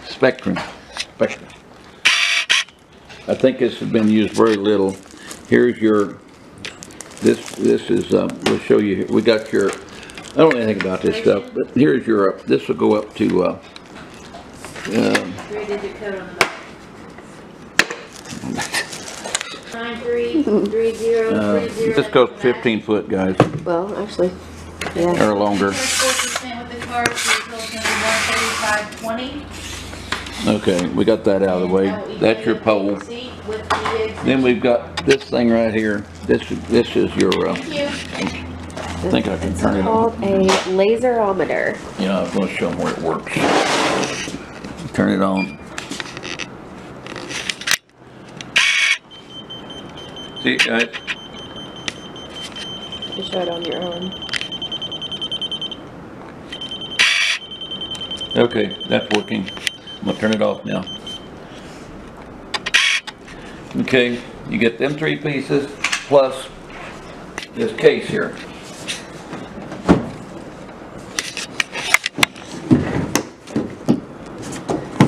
Spectra. I think this has been used very little. Here's your, this is, we'll show you, we got your, I don't know anything about this stuff, but here's your, this will go up to, 3-digit code on the back. 933030. this goes 15 foot, guys, Well, actually, yeah. or longer. 4% with the card, so your total's gonna be 135.20. Okay, we got that out of the way. That's your pole. Then we've got this thing right here. This is your, Thank you. I think I can turn it Called on. a laserometer. Yeah, I'm going to show them where it works. Turn it on. See it, guys? You show it on your own. Okay, that's working. I'm going to turn it off now. Okay, you get them 3 pieces plus this case here.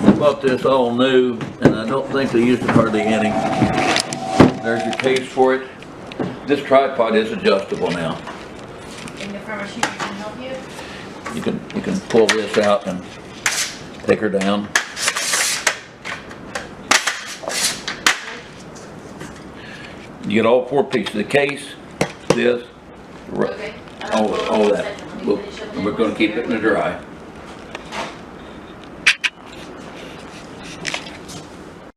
I bought this all new, and I don't think they used it hardly any. There's your case for it. This tripod is adjustable now. And the pharmacy can help you. You can pull this out and take her down. You get all 4 pieces. The case, this, Okay. all that. We're going to keep it in the dry.